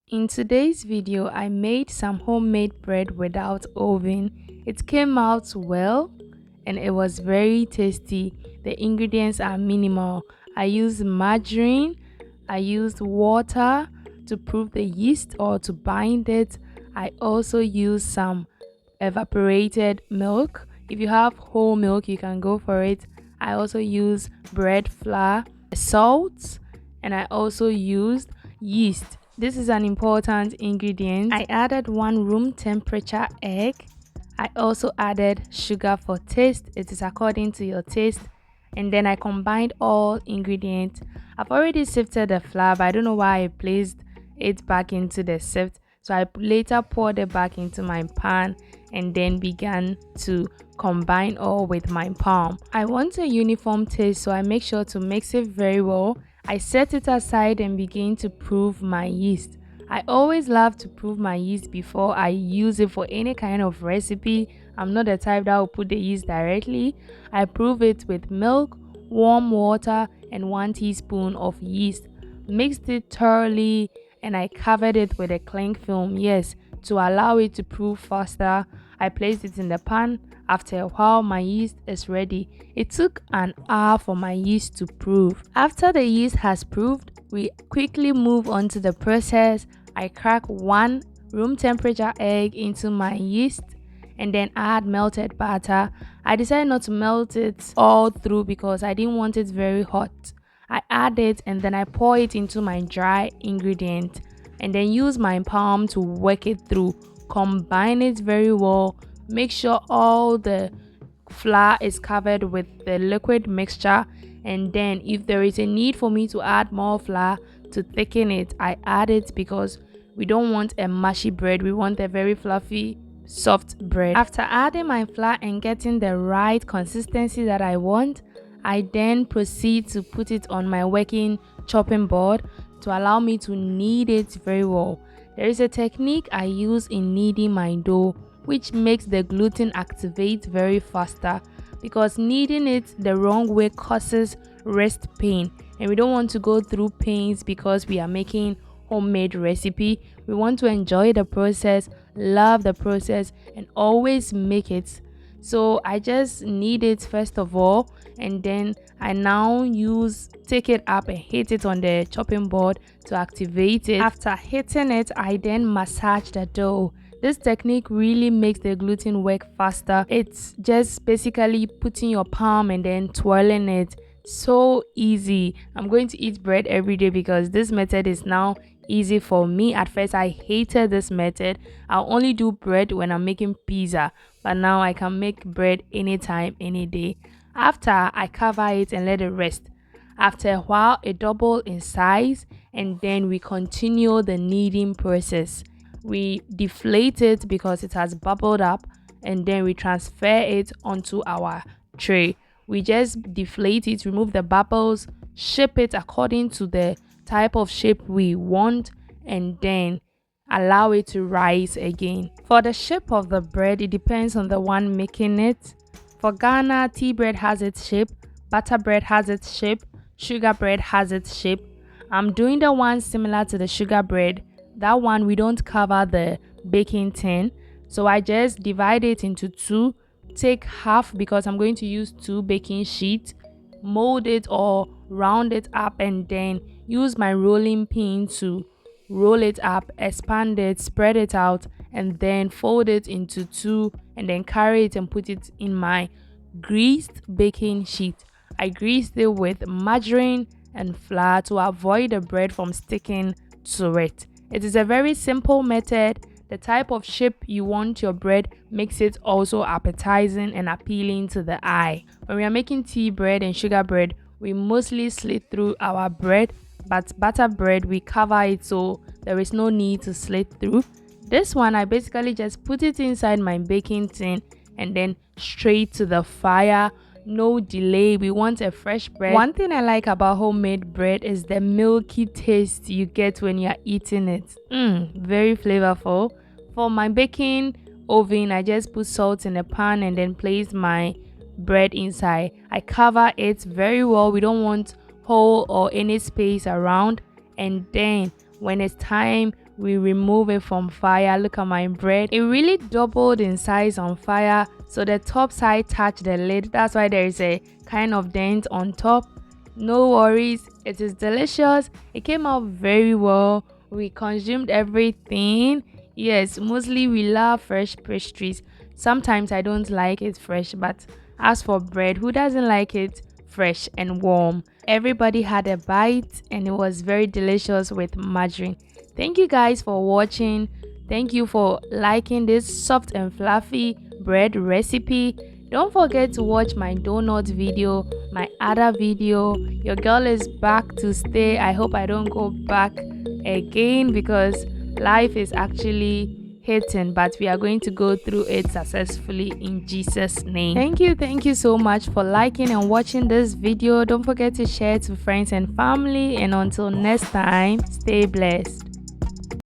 In today's video, I made some homemade bread without oven. It came out well and it was very tasty. The ingredients are minimal. I used margarine, I used water to proof the yeast or to bind it. I also used some evaporated milk. If you have whole milk, you can go for it. I also use bread flour, salt, and I also used yeast. This is an important ingredient. I added 1 room temperature egg. I also added sugar for taste. It is according to your taste. And then I combined all ingredients. I've already sifted the flour, but I don't know why I placed it back into the sift. So I later poured it back into my pan and then began to combine all with my palm. I want a uniform taste, so I make sure to mix it very well. I set it aside and begin to prove my yeast. I always love to prove my yeast before I use it for any kind of recipe. I'm not the type that will put the yeast directly. I prove it with milk, warm water, and 1 teaspoon of yeast. Mixed it thoroughly and I covered it with a cling film, yes, to allow it to prove faster. I placed it in the pan. After a while, my yeast is ready. It took an hour for my yeast to prove. After the yeast has proved, we quickly move on to the process. I crack 1 room temperature egg into my yeast and then add melted butter. I decided not to melt it all through because I didn't want it very hot. I add it and then I pour it into my dry ingredient and then use my palm to work it through. Combine it very well. Make sure all the flour is covered with the liquid mixture, and then if there is a need for me to add more flour to thicken it, I add it because we don't want a mushy bread. We want a very fluffy soft bread. After adding my flour and getting the right consistency that I want, I then proceed to put it on my working chopping board to allow me to knead it very well. There is a technique I use in kneading my dough which makes the gluten activate very faster, because kneading it the wrong way causes wrist pain and we don't want to go through pains because we are making homemade recipe. We want to enjoy the process, love the process, and always make it. So I just knead it first of all, and then I now take it up and hit it on the chopping board to activate it. After hitting it, I then massage the dough. This technique really makes the gluten work faster. It's just basically putting your palm and then twirling it. So easy. I'm going to eat bread every day because this method is now easy for me. At first I hated this method. I'll only do bread when I'm making pizza, but now I can make bread anytime, any day. After, I cover it and let it rest. After a while, it doubles in size and then we continue the kneading process. We deflate it because it has bubbled up and then we transfer it onto our tray. We just deflate it, remove the bubbles, shape it according to the type of shape we want, and then allow it to rise again. For the shape of the bread, it depends on the one making it. For Ghana, tea bread has its shape, butter bread has its shape, sugar bread has its shape. I'm doing the one similar to the sugar bread. That one we don't cover the baking tin, so I just divide it into 2. Take half because I'm going to use 2 baking sheets, mold it or round it up, and then use my rolling pin to roll it up, expand it, spread it out, and then fold it into 2 and then carry it and put it in my greased baking sheet. I greased it with margarine and flour to avoid the bread from sticking to it. It is a very simple method. The type of shape you want your bread makes it also appetizing and appealing to the eye. When we are making tea bread and sugar bread, we mostly slit through our bread, but butter bread we cover it so there is no need to slit through. This one I basically just put it inside my baking tin and then straight to the fire. No delay. We want a fresh bread. One thing I like about homemade bread is the milky taste you get when you're eating it. Very flavorful. For my baking oven, I just put salt in the pan and then place my bread inside. I cover it very well. We don't want hole or any space around. And then when it's time, we remove it from fire. Look at my bread. It really doubled in size on fire. So the top side touched the lid. That's why there is a kind of dent on top. No worries. It is delicious. It came out very well. We consumed everything. Yes, mostly we love fresh pastries. Sometimes I don't like it fresh, but as for bread, who doesn't like it fresh and warm? Everybody had a bite and it was very delicious with margarine. Thank you guys for watching. Thank you for liking this soft and fluffy bread recipe. Don't forget to watch my donut video, my other video. Your girl is back to stay. I hope I don't go back again because life is actually hitting, but we are going to go through it successfully in Jesus' name. Thank you so much for liking and watching this video. Don't forget to share to friends and family, and until next time, stay blessed.